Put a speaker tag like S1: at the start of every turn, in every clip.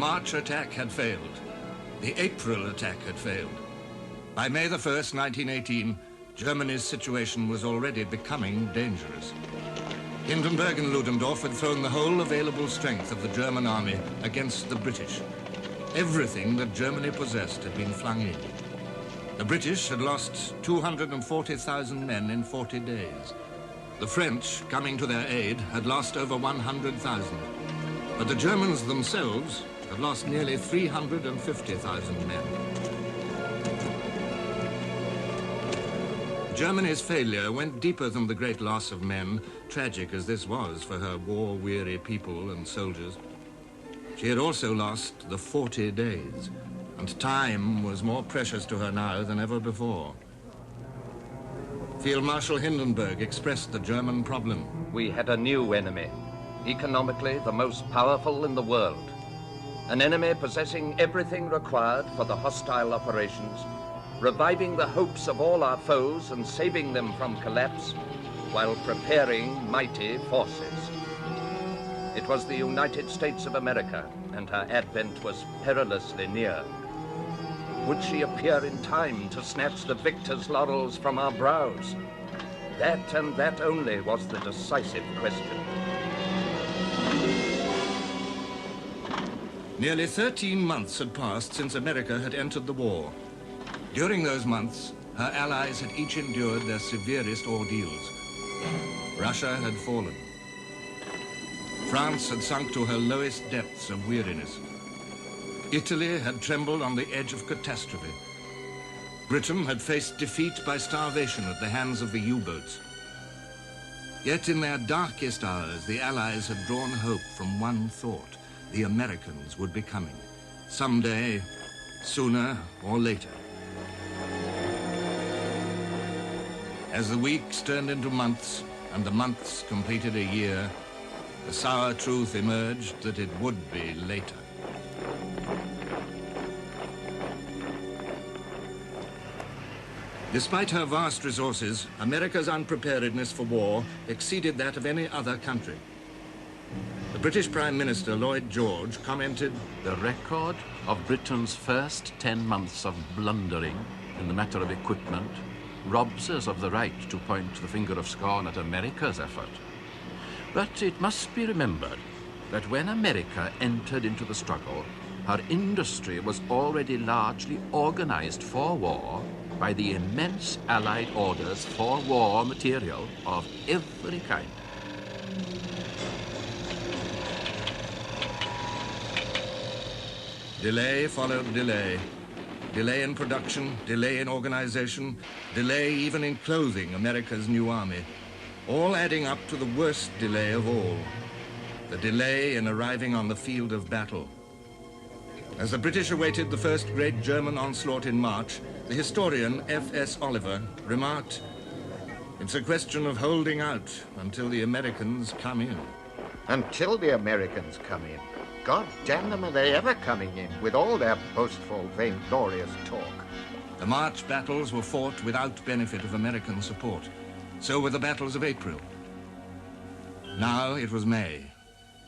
S1: March attack had failed. The April attack had failed. By May the 1st, 1918, Germany's situation was already becoming dangerous. Hindenburg and Ludendorff had thrown the whole available strength of the German army against the British. Everything that Germany possessed had been flung in. The British had lost 240,000 men in 40 days. The French, coming to their aid, had lost over 100,000. But the Germans themselves had lost nearly 350,000 men. Germany's failure went deeper than the great loss of men, tragic as this was for her war-weary people and soldiers. She had also lost the 40 days, and time was more precious to her now than ever before. Field Marshal Hindenburg expressed the German problem.
S2: We had a new enemy, economically the most powerful in the world. An enemy possessing everything required for the hostile operations, reviving the hopes of all our foes and saving them from collapse, while preparing mighty forces. It was the United States of America, and her advent was perilously near. Would she appear in time to snatch the victor's laurels from our brows? That and that only was the decisive question.
S1: Nearly 13 months had passed since America had entered the war. During those months, her allies had each endured their severest ordeals. Russia had fallen. France had sunk to her lowest depths of weariness. Italy had trembled on the edge of catastrophe. Britain had faced defeat by starvation at the hands of the U-boats. Yet in their darkest hours, the Allies had drawn hope from one thought: the Americans would be coming. Someday, sooner or later. As the weeks turned into months, and the months completed a year, the sour truth emerged that it would be later. Despite her vast resources, America's unpreparedness for war exceeded that of any other country. The British Prime Minister, Lloyd George, commented,
S3: "The record of Britain's first 10 months of blundering in the matter of equipment robs us of the right to point the finger of scorn at America's effort. But it must be remembered that when America entered into the struggle, her industry was already largely organized for war by the immense Allied orders for war material of every kind."
S1: Delay followed delay. Delay in production, delay in organization, delay even in clothing America's new army, all adding up to the worst delay of all, the delay in arriving on the field of battle. As the British awaited the first great German onslaught in March, the historian F.S. Oliver remarked, "It's a question of holding out until the Americans come in."
S4: Until the Americans come in. God damn them, are they ever coming in with all their boastful, vainglorious talk?
S1: The March battles were fought without benefit of American support. So were the battles of April. Now it was May.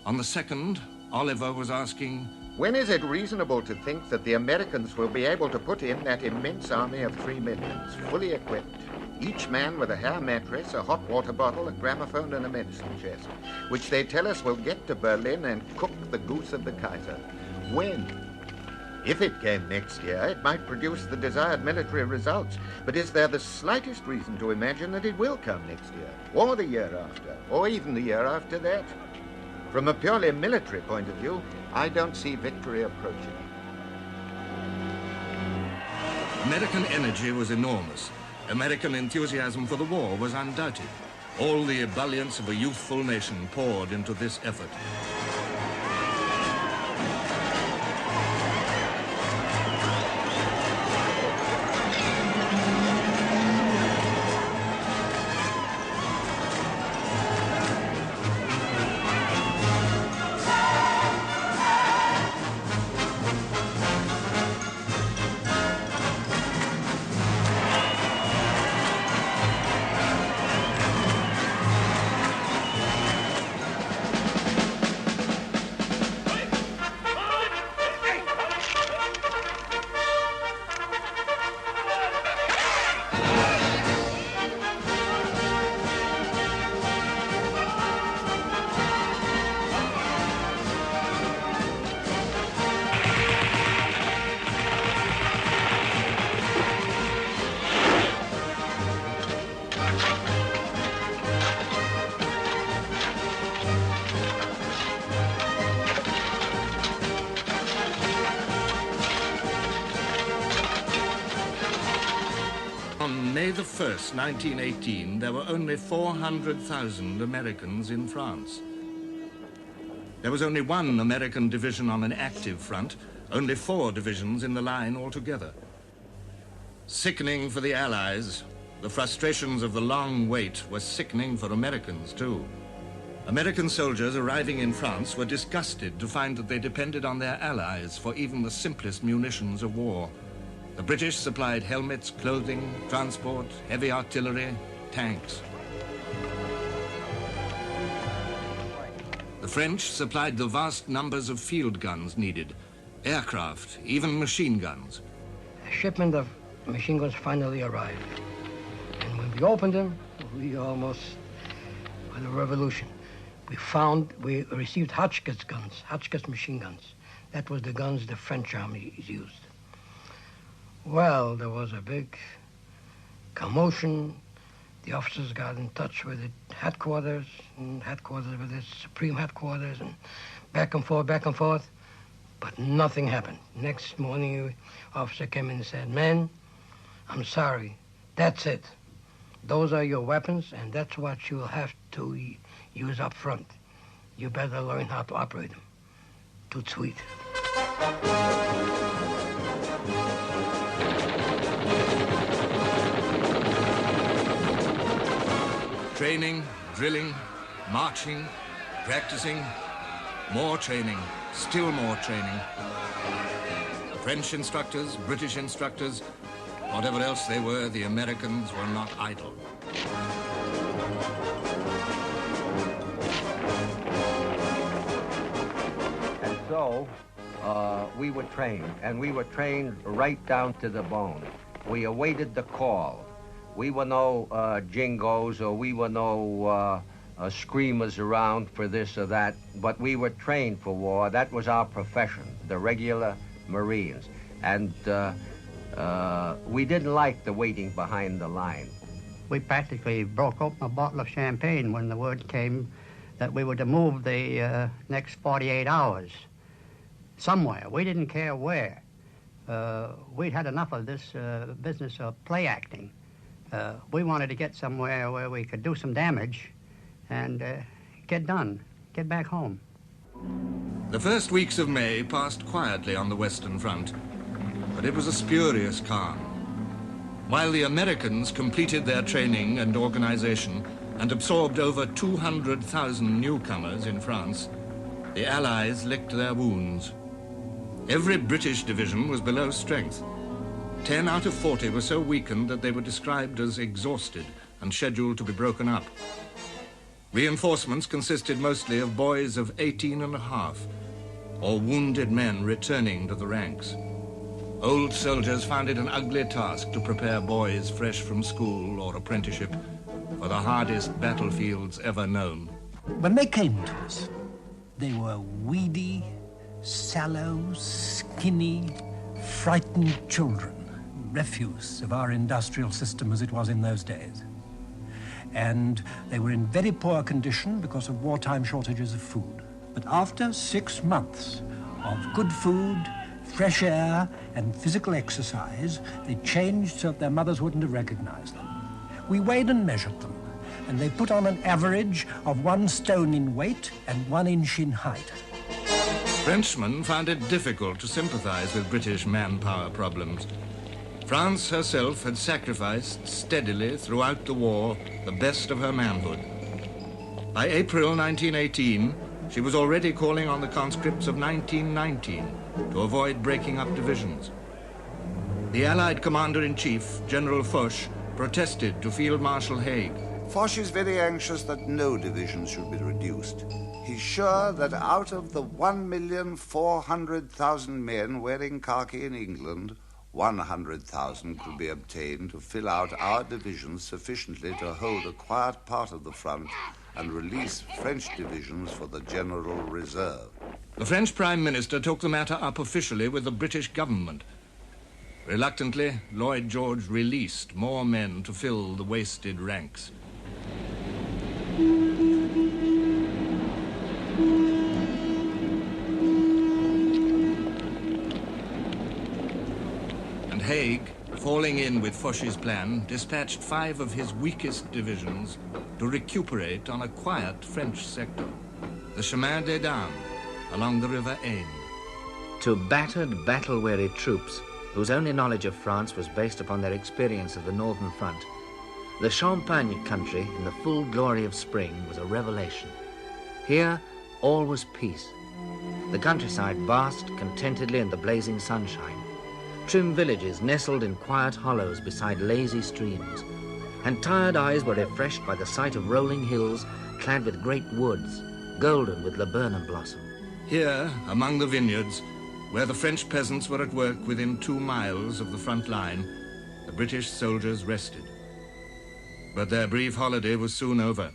S1: On the 2nd, Oliver was asking,
S4: when is it reasonable to think that the Americans will be able to put in that immense army of 3 millions, fully equipped, each man with a hair mattress, a hot water bottle, a gramophone, and a medicine chest, which they tell us will get to Berlin and cook the goose of the Kaiser? When? If it came next year, it might produce the desired military results. But is there the slightest reason to imagine that it will come next year, or the year after, or even the year after that? From a purely military point of view, I don't see victory approaching.
S1: American energy was enormous. American enthusiasm for the war was undoubted. All the ebullience of a youthful nation poured into this effort. On May the 1st, 1918, there were only 400,000 Americans in France. There was only one American division on an active front, only 4 divisions in the line altogether. Sickening for the Allies, the frustrations of the long wait were sickening for Americans too. American soldiers arriving in France were disgusted to find that they depended on their allies for even the simplest munitions of war. The British supplied helmets, clothing, transport, heavy artillery, tanks. The French supplied the vast numbers of field guns needed, aircraft, even machine guns.
S5: A shipment of machine guns finally arrived. And when we opened them, we almost had a revolution. We received Hotchkiss guns, Hotchkiss machine guns. That was the guns the French army used. Well, there was a big commotion. The officers got in touch with the headquarters, and headquarters with the supreme headquarters, and back and forth, but nothing happened. Next morning, the officer came in and said, "Men, I'm sorry, that's it. Those are your weapons, and that's what you'll have to use up front. You better learn how to operate them." Too sweet.
S1: Training, drilling, marching, practicing, more training, still more training. French instructors, British instructors, whatever else they were, the Americans were not idle.
S6: And so we were trained, and we were trained right down to the bone. We awaited the call. We were no jingos, or we were no screamers around for this or that, but we were trained for war. That was our profession, the regular Marines. And we didn't like the waiting behind the line.
S7: We practically broke open a bottle of champagne when the word came that we were to move the next 48 hours somewhere. We didn't care where. We'd had enough of this business of play acting. We wanted to get somewhere where we could do some damage and get done, get back home.
S1: The first weeks of May passed quietly on the Western Front, but it was a spurious calm. While the Americans completed their training and organization and absorbed over 200,000 newcomers in France, the Allies licked their wounds. Every British division was below strength. 10 out of 40 were so weakened that they were described as exhausted and scheduled to be broken up. Reinforcements consisted mostly of boys of 18 and a half, or wounded men returning to the ranks. Old soldiers found it an ugly task to prepare boys fresh from school or apprenticeship for the hardest battlefields ever known.
S8: When they came to us, they were weedy, sallow, skinny, frightened children, refuse of our industrial system as it was in those days. And they were in very poor condition because of wartime shortages of food. But after 6 months of good food, fresh air, and physical exercise, they changed so that their mothers wouldn't have recognized them. We weighed and measured them, and they put on an average of 1 stone in weight and 1 inch in height.
S1: Frenchmen found it difficult to sympathize with British manpower problems. France herself had sacrificed steadily throughout the war the best of her manhood. By April 1918, she was already calling on the conscripts of 1919 to avoid breaking up divisions. The Allied Commander-in-Chief, General Foch, protested to Field Marshal Haig.
S9: Foch is very anxious that no divisions should be reduced. He's sure that out of the 1,400,000 men wearing khaki in England, 100,000 could be obtained to fill out our divisions sufficiently to hold a quiet part of the front and release French divisions for the General Reserve.
S1: The French Prime Minister took the matter up officially with the British government. Reluctantly, Lloyd George released more men to fill the wasted ranks. And Haig, falling in with Foch's plan, dispatched 5 of his weakest divisions to recuperate on a quiet French sector, the Chemin des Dames, along the River Aisne.
S10: To battered, battle-weary troops, whose only knowledge of France was based upon their experience of the Northern Front, the Champagne country, in the full glory of spring, was a revelation. Here, all was peace. The countryside basked contentedly in the blazing sunshine. Trim villages nestled in quiet hollows beside lazy streams, and tired eyes were refreshed by the sight of rolling hills clad with great woods, golden with laburnum blossom.
S1: Here, among the vineyards, where the French peasants were at work within 2 miles of the front line, the British soldiers rested. But their brief holiday was soon over,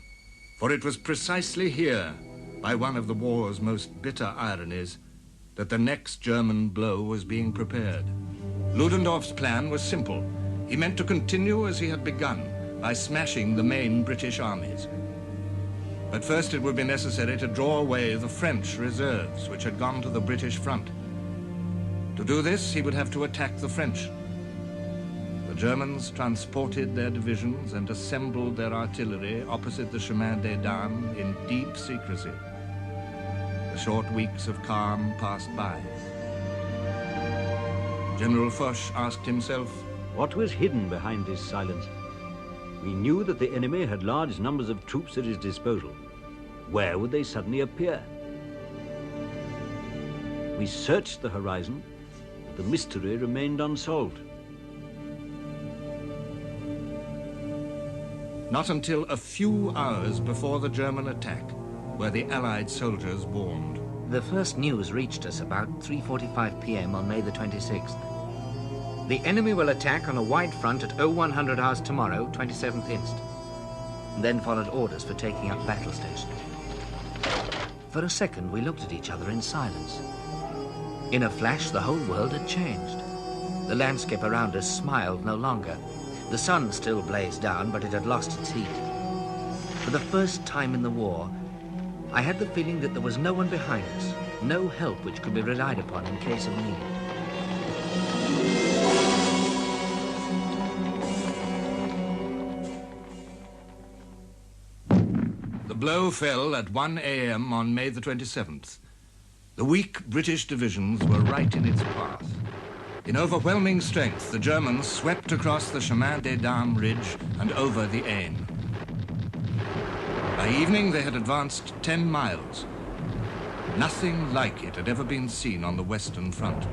S1: for it was precisely here, by one of the war's most bitter ironies, that the next German blow was being prepared. Ludendorff's plan was simple. He meant to continue as he had begun, by smashing the main British armies. But first it would be necessary to draw away the French reserves, which had gone to the British front. To do this, he would have to attack the French. The Germans transported their divisions and assembled their artillery opposite the Chemin des Dames in deep secrecy. The short weeks of calm passed by. General Foch asked himself,
S11: what was hidden behind this silence? We knew that the enemy had large numbers of troops at his disposal. Where would they suddenly appear? We searched the horizon, but the mystery remained unsolved.
S1: Not until a few hours before the German attack were the Allied soldiers warned.
S10: The first news reached us about 3:45 p.m. on May the 26th. The enemy will attack on a wide front at 0100 hours tomorrow, 27th inst. Then followed orders for taking up battle stations. For a second, we looked at each other in silence. In a flash, the whole world had changed. The landscape around us smiled no longer. The sun still blazed down, but it had lost its heat. For the first time in the war, I had the feeling that there was no one behind us, no help which could be relied upon in case of need.
S1: The blow fell at 1 a.m. on May the 27th. The weak British divisions were right in its path. In overwhelming strength, the Germans swept across the Chemin des Dames ridge and over the Aisne. By evening, they had advanced 10 miles. Nothing like it had ever been seen on the Western Front.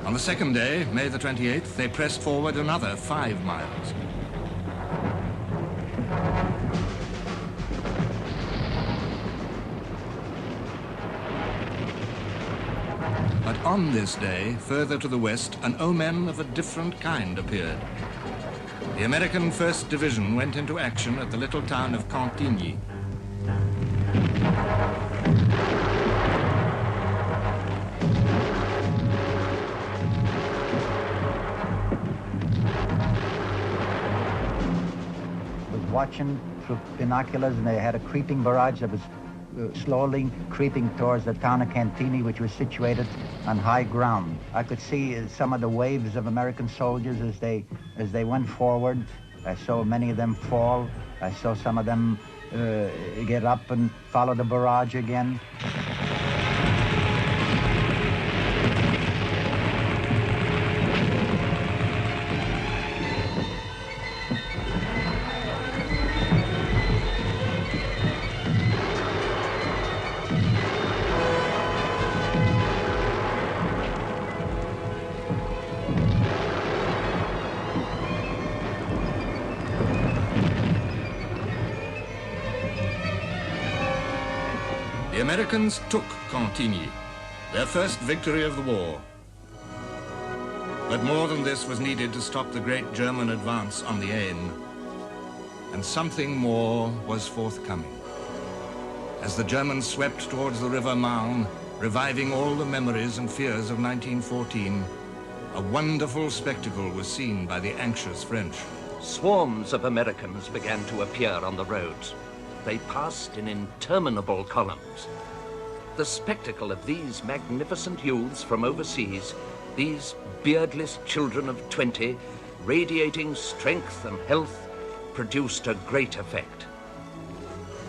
S1: On the second day, May the 28th, they pressed forward another 5 miles. But on this day, further to the west, an omen of a different kind appeared. The American 1st Division went into action at the little town of Cantigny.
S12: Watching through binoculars, and they had a creeping barrage that was slowly creeping towards the town of Cantigny, which was situated on high ground. I could see some of the waves of American soldiers as they went forward. I saw many of them fall. I saw some of them get up and follow the barrage again.
S1: The Americans took Cantigny, their first victory of the war. But more than this was needed to stop the great German advance on the Aisne. And something more was forthcoming. As the Germans swept towards the River Marne, reviving all the memories and fears of 1914, a wonderful spectacle was seen by the anxious French.
S2: Swarms of Americans began to appear on the roads. they passed in interminable columns. The spectacle of these magnificent youths from overseas, these beardless children of 20, radiating strength and health, produced a great effect.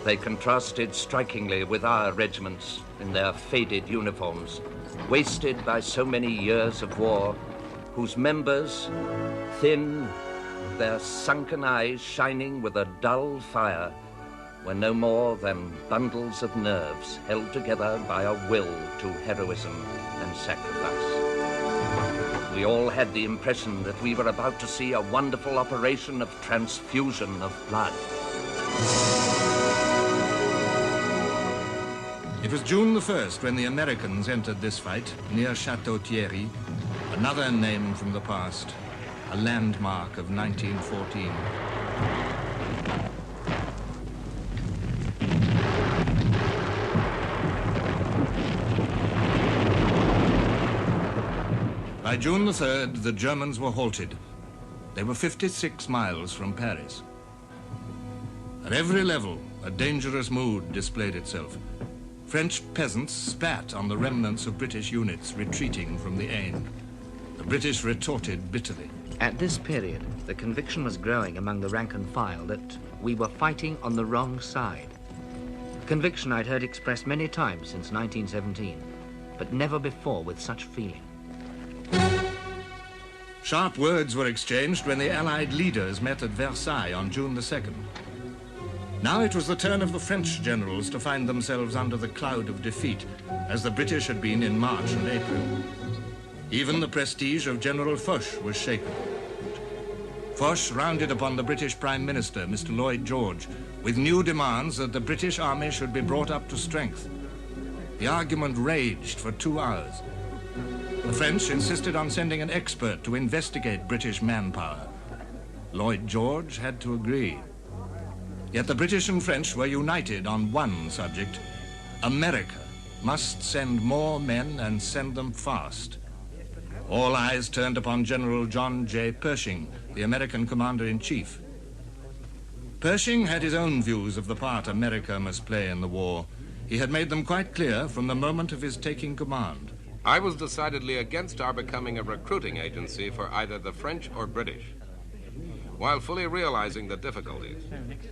S2: They contrasted strikingly with our regiments in their faded uniforms, wasted by so many years of war, whose members, thin, their sunken eyes shining with a dull fire, were no more than bundles of nerves held together by a will to heroism and sacrifice. We all had the impression that we were about to see a wonderful operation of transfusion of blood.
S1: It was June the 1st when the Americans entered this fight near Chateau Thierry, another name from the past, a landmark of 1914. By June the 3rd, the Germans were halted. They were 56 miles from Paris. At every level, a dangerous mood displayed itself. French peasants spat on the remnants of British units retreating from the Aisne. The British retorted bitterly.
S10: At this period, the conviction was growing among the rank and file that we were fighting on the wrong side. A conviction I'd heard expressed many times since 1917, but never before with such feeling.
S1: Sharp words were exchanged when the Allied leaders met at Versailles on June the 2nd. Now it was the turn of the French generals to find themselves under the cloud of defeat, as the British had been in March and April. Even the prestige of General Foch was shaken. Foch rounded upon the British Prime Minister, Mr. Lloyd George, with new demands that the British army should be brought up to strength. The argument raged for 2 hours. The French insisted on sending an expert to investigate British manpower. Lloyd George had to agree. Yet the British and French were united on one subject. America must send more men and send them fast. All eyes turned upon General John J. Pershing, the American commander-in-chief. Pershing had his own views of the part America must play in the war. He had made them quite clear from the moment of his taking command.
S13: I was decidedly against our becoming a recruiting agency for either the French or British. While fully realizing the difficulties,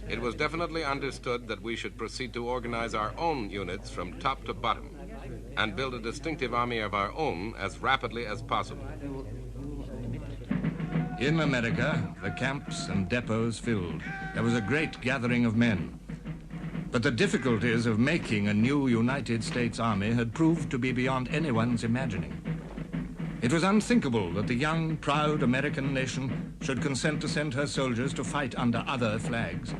S13: it was definitely understood that we should proceed to organize our own units from top to bottom and build a distinctive army of our own as rapidly as possible.
S1: In America, the camps and depots filled. There was a great gathering of men. But the difficulties of making a new United States Army had proved to be beyond anyone's imagining. It was unthinkable that the young, proud American nation should consent to send her soldiers to fight under other flags.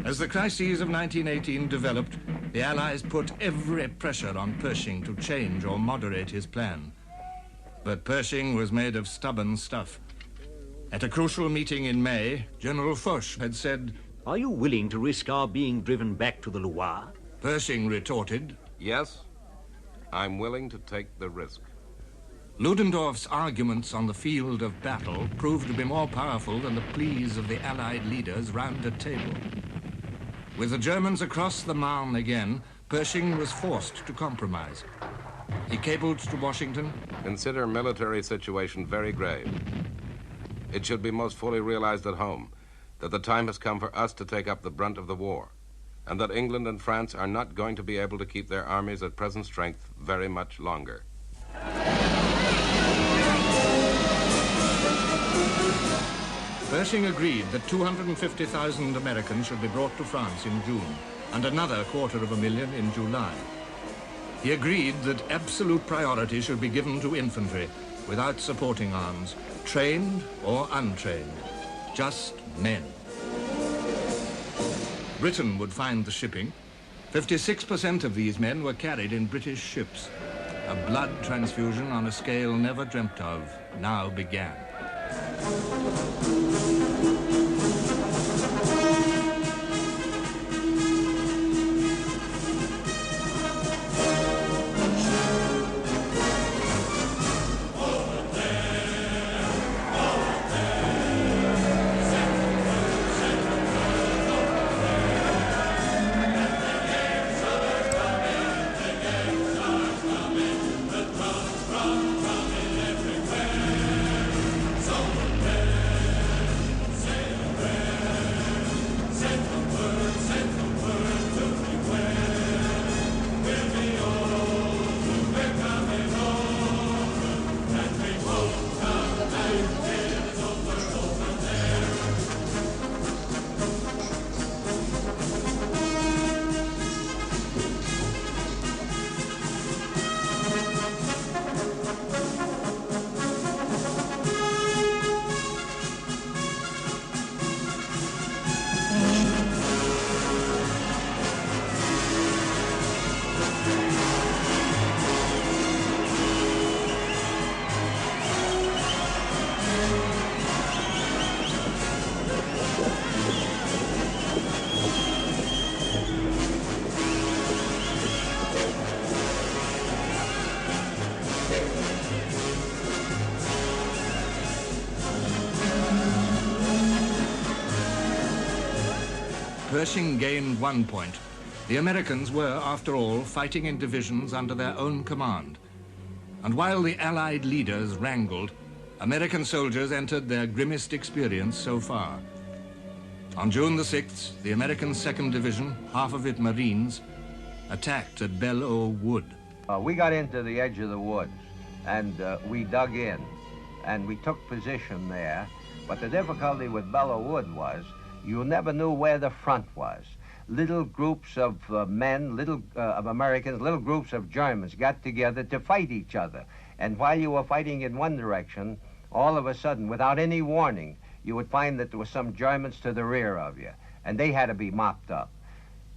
S1: As the crises of 1918 developed, the Allies put every pressure on Pershing to change or moderate his plan. But Pershing was made of stubborn stuff. At a crucial meeting in May, General Foch had said,
S11: "Are you willing to risk our being driven back to the Loire?"
S1: Pershing retorted,
S13: "Yes, I'm willing to take the risk."
S1: Ludendorff's arguments on the field of battle proved to be more powerful than the pleas of the Allied leaders round a table. With the Germans across the Marne again, Pershing was forced to compromise. He cabled to Washington,
S13: "Consider military situation very grave. It should be most fully realized at home that the time has come for us to take up the brunt of the war, and that England and France are not going to be able to keep their armies at present strength very much longer."
S1: Pershing agreed that 250,000 Americans should be brought to France in June, and another 250,000 in July. He agreed that absolute priority should be given to infantry, without supporting arms, trained or untrained, just men. Britain would find the shipping. 56% of these men were carried in British ships. A blood transfusion on a scale never dreamt of now began. Pershing gained 1 point. The Americans were, after all, fighting in divisions under their own command. And while the Allied leaders wrangled, American soldiers entered their grimmest experience so far. On June the 6th, the American 2nd Division, half of it Marines, attacked at Belleau Wood.
S6: We got into the edge of the woods, and we dug in, and we took position there. But the difficulty with Belleau Wood was you never knew where the front was. Little groups of men, of Americans, little groups of Germans got together to fight each other. And while you were fighting in one direction, all of a sudden, without any warning, you would find that there were some Germans to the rear of you, and they had to be mopped up.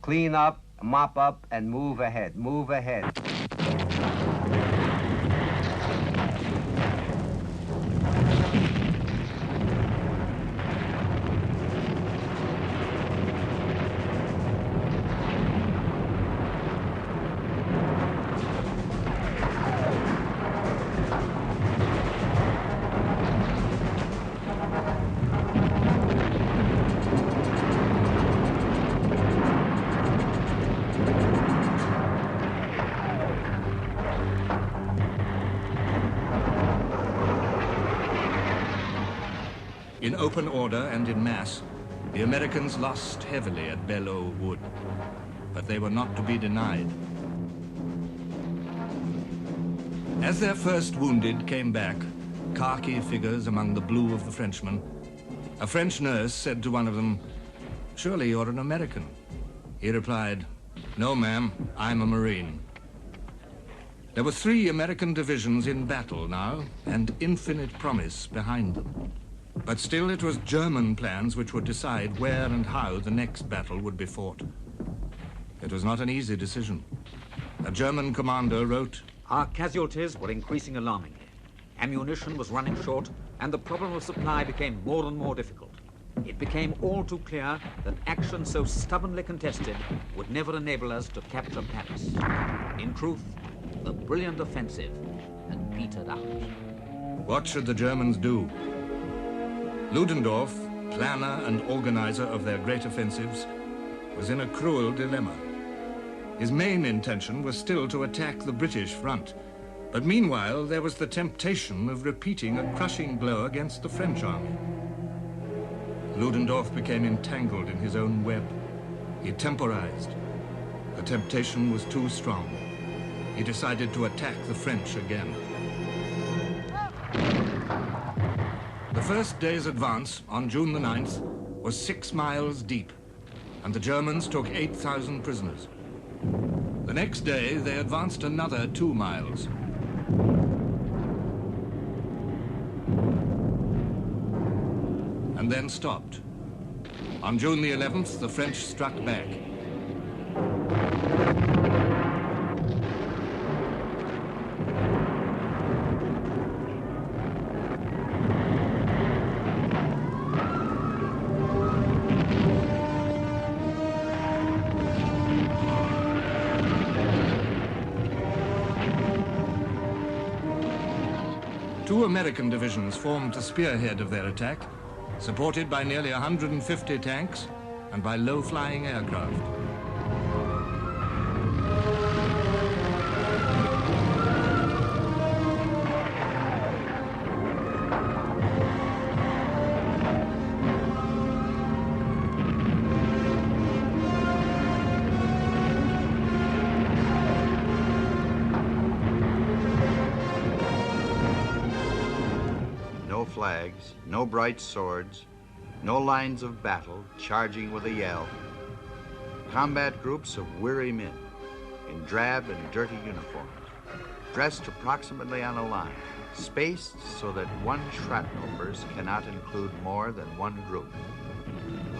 S6: Clean up, mop up, and move ahead, move ahead.
S1: In open order and in mass, the Americans lost heavily at Belleau Wood, but they were not to be denied. As their first wounded came back, khaki figures among the blue of the Frenchmen, a French nurse said to one of them, "Surely you're an American." He replied, "No, ma'am, I'm a Marine." There were 3 American divisions in battle now, and infinite promise behind them. But still it was German plans which would decide where and how the next battle would be fought. It was not an easy decision. A German commander wrote,
S14: "Our casualties were increasing alarmingly. Ammunition was running short, and the problem of supply became more and more difficult. It became all too clear that action so stubbornly contested would never enable us to capture Paris. In truth, the brilliant offensive had petered out."
S1: What should the Germans do? Ludendorff, planner and organizer of their great offensives, was in a cruel dilemma. His main intention was still to attack the British front, but meanwhile there was the temptation of repeating a crushing blow against the French army. Ludendorff became entangled in his own web. He temporized. The temptation was too strong. He decided to attack the French again. The first day's advance, on June the 9th, was 6 miles deep, and the Germans took 8,000 prisoners. The next day, they advanced another 2 miles. And then stopped. On June the 11th, the French struck back. Two American divisions formed the spearhead of their attack, supported by nearly 150 tanks and by low-flying aircraft.
S9: Flags, no bright swords, no lines of battle charging with a yell. Combat groups of weary men in drab and dirty uniforms, dressed approximately on a line, spaced so that one shrapnel burst cannot include more than one group.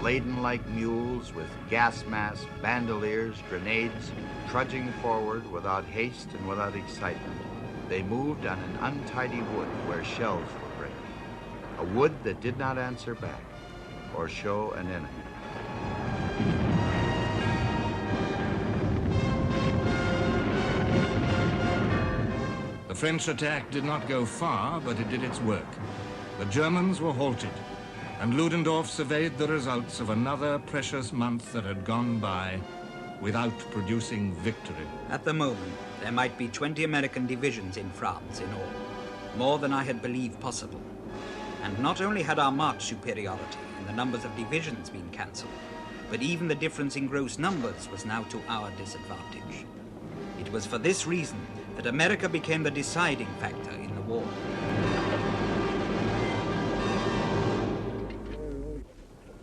S9: Laden like mules with gas masks, bandoliers, grenades, trudging forward without haste and without excitement, they moved on an untidy wood where shells were breaking. A wood that did not answer back or show an enemy.
S1: The French attack did not go far, but it did its work. The Germans were halted. and Ludendorff surveyed the results of another precious month that had gone by without producing victory.
S15: At the moment, there might be 20 American divisions in France in all, more than I had believed possible. And not only had our march superiority in the numbers of divisions been cancelled, but even the difference in gross numbers was now to our disadvantage. It was for this reason that America became the deciding factor in the war.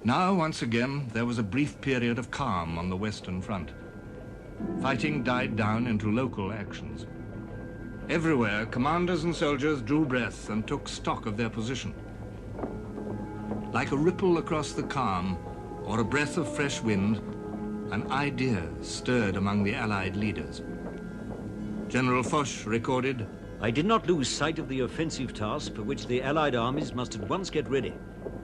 S1: Now, once again, there was a brief period of calm on the Western Front. Fighting died down into local actions. Everywhere, commanders and soldiers drew breath and took stock of their position. Like a ripple across the calm, or a breath of fresh wind, an idea stirred among the Allied leaders. General Foch recorded,
S11: "I did not lose sight of the offensive task for which the Allied armies must at once get ready,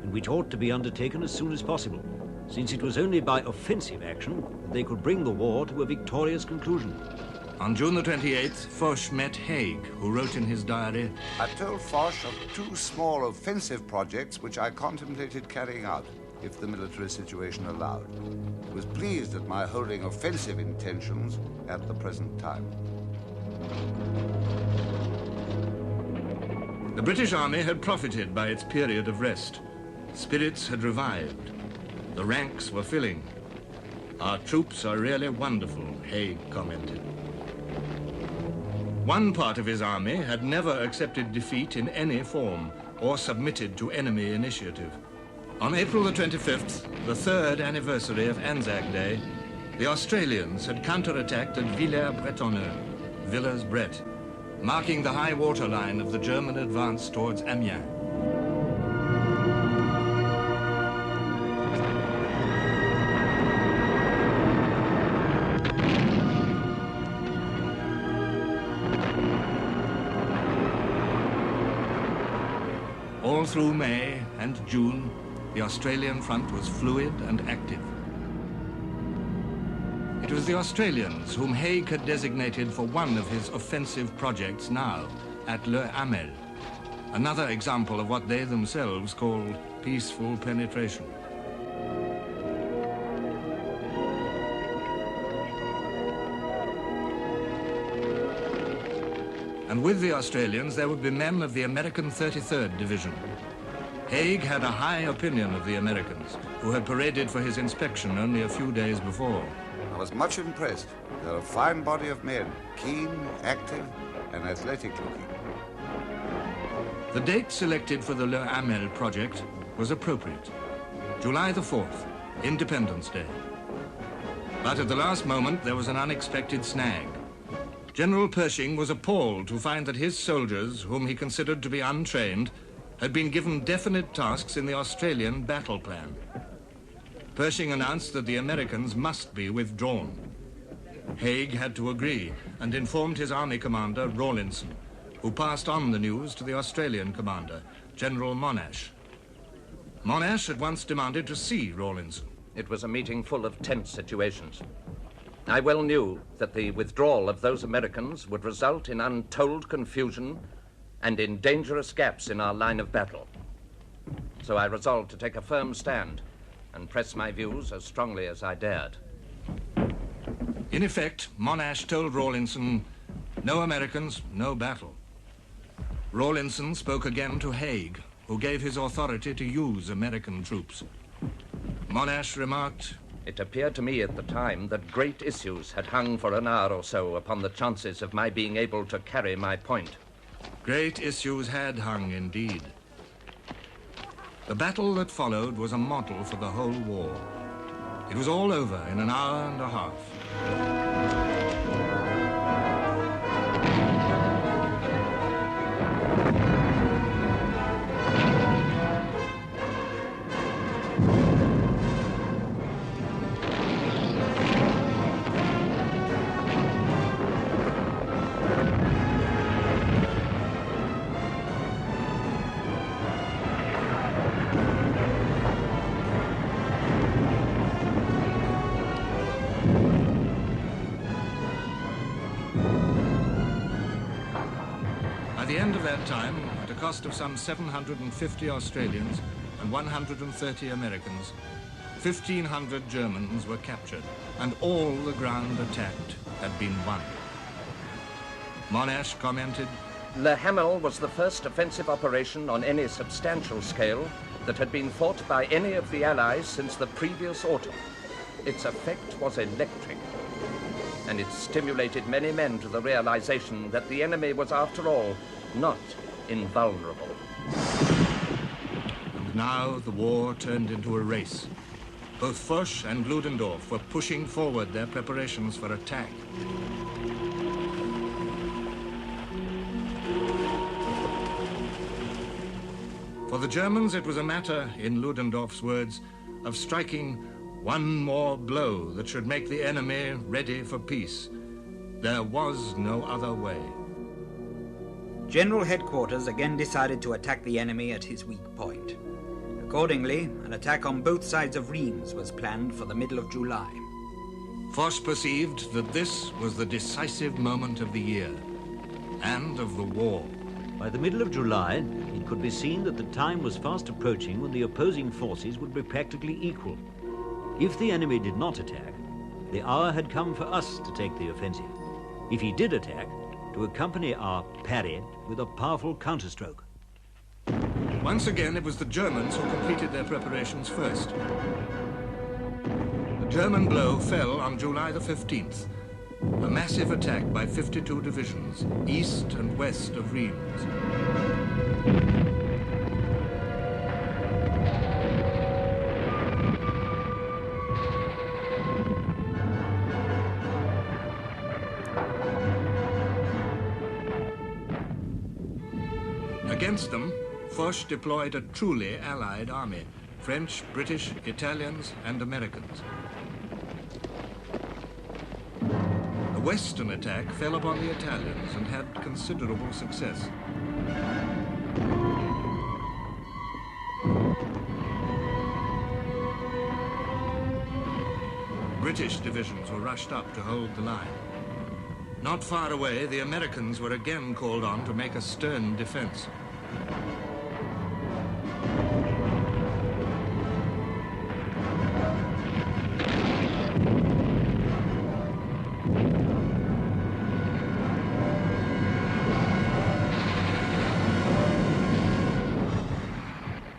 S11: and which ought to be undertaken as soon as possible, since it was only by offensive action that they could bring the war to a victorious conclusion."
S1: On June the 28th, Foch met Haig, who wrote in his diary,
S9: "I told Foch of 2 small offensive projects which I contemplated carrying out, if the military situation allowed. I was pleased at my holding offensive intentions at the present time."
S1: The British Army had profited by its period of rest. Spirits had revived. The ranks were filling. "Our troops are really wonderful," Haig commented. One part of his army had never accepted defeat in any form or submitted to enemy initiative. On April the 25th, the 3rd anniversary of Anzac Day, the Australians had counterattacked at Villers-Bretonneux, Villers-Bret, marking the high water line of the German advance towards Amiens. All through May and June, the Australian front was fluid and active. It was the Australians whom Haig had designated for one of his offensive projects now, at Le Hamel, another example of what they themselves called peaceful penetration. And with the Australians, there would be men of the American 33rd Division. Haig had a high opinion of the Americans, who had paraded for his inspection only a few days before.
S9: I was much impressed. They're a fine body of men, keen, active, and athletic looking.
S1: The date selected for the Le Hamel project was appropriate. July the 4th, Independence Day. But at the last moment, there was an unexpected snag. General Pershing was appalled to find that his soldiers, whom he considered to be untrained, had been given definite tasks in the Australian battle plan. Pershing announced that the Americans must be withdrawn. Haig had to agree and informed his army commander, Rawlinson, who passed on the news to the Australian commander, General Monash. Monash at once demanded to see Rawlinson.
S2: It was a meeting full of tense situations. I well knew that the withdrawal of those Americans would result in untold confusion and in dangerous gaps in our line of battle. So I resolved to take a firm stand and press my views as strongly as I dared.
S1: In effect, Monash told Rawlinson, no Americans, no battle. Rawlinson spoke again to Haig, who gave his authority to use American troops. Monash remarked,
S2: "It appeared to me at the time that great issues had hung for an hour or so upon the chances of my being able to carry my point."
S1: Great issues had hung indeed. The battle that followed was a model for the whole war. It was all over in an hour and a half. At the end of that time, at a cost of some 750 Australians, and 130 Americans, 1,500 Germans were captured, and all the ground attacked had been won. Monash commented,
S2: Le Hamel was the first offensive operation on any substantial scale that had been fought by any of the Allies since the previous autumn. Its effect was electric, and it stimulated many men to the realization that the enemy was, after all, not invulnerable.
S1: And now the war turned into a race. Both Foch and Ludendorff were pushing forward their preparations for attack. For the Germans, it was a matter, in Ludendorff's words, of striking one more blow that should make the enemy ready for peace. There was no other way.
S15: General Headquarters again decided to attack the enemy at his weak point. Accordingly, an attack on both sides of Rheims was planned for the middle of July.
S1: Foch perceived that this was the decisive moment of the year and of the war.
S11: By the middle of July, it could be seen that the time was fast approaching when the opposing forces would be practically equal. If the enemy did not attack, the hour had come for us to take the offensive. If he did attack, to accompany our parry with a powerful counterstroke.
S1: Once again, it was the Germans who completed their preparations first. The German blow fell on July the 15th. A massive attack by 52 divisions, east and west of Rheims. Against them, Foch deployed a truly allied army, French, British, Italians, and Americans. The western attack fell upon the Italians and had considerable success. British divisions were rushed up to hold the line. Not far away, the Americans were again called on to make a stern defense.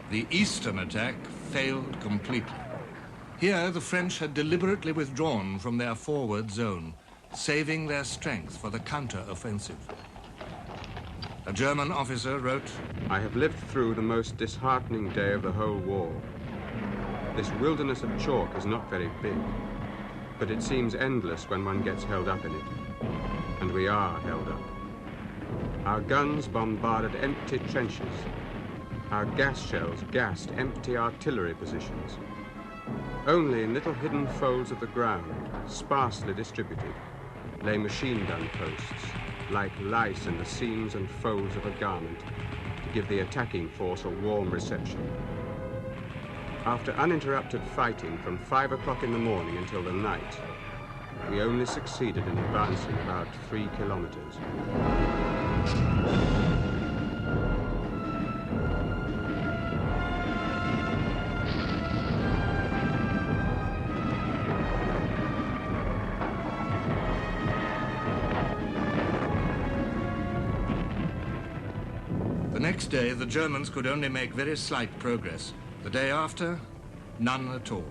S1: The eastern attack failed completely. Here, the French had deliberately withdrawn from their forward zone, saving their strength for the counter-offensive. A German officer wrote,
S16: I have lived through the most disheartening day of the whole war. This wilderness of chalk is not very big, but it seems endless when one gets held up in it. And we are held up. Our guns bombarded empty trenches. Our gas shells gassed empty artillery positions. Only in little hidden folds of the ground, sparsely distributed, lay machine gun posts, like lice in the seams and folds of a garment, to give the attacking force a warm reception. After uninterrupted fighting from 5 o'clock in the morning until the night, we only succeeded in advancing about 3 kilometers.
S1: The next day, the Germans could only make very slight progress. The day after, none at all.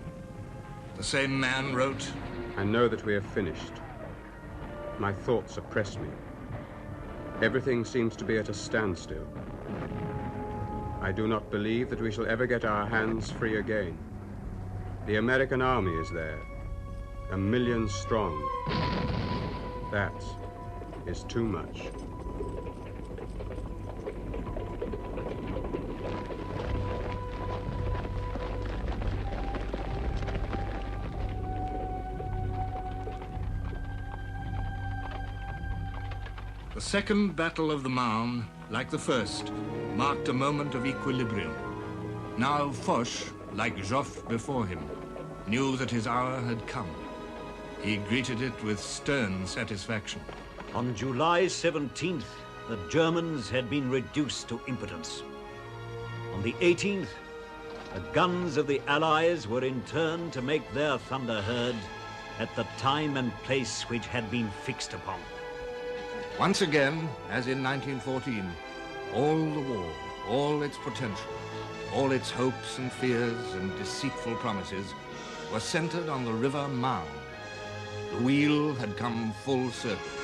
S1: The same man wrote,
S16: I know that we have finished. My thoughts oppress me. Everything seems to be at a standstill. I do not believe that we shall ever get our hands free again. The American army is there, 1 million strong. That is too much.
S1: The Second Battle of the Marne, like the first, marked a moment of equilibrium. Now Foch, like Joffre before him, knew that his hour had come. He greeted it with stern satisfaction.
S11: On July 17th, the Germans had been reduced to impotence. On the 18th, The guns of the Allies were in turn to make their thunder heard at the time and place which had been fixed upon.
S1: Once again, as in 1914, all the war, all its potential, all its hopes and fears and deceitful promises were centered on the River Marne. The wheel had come full circle.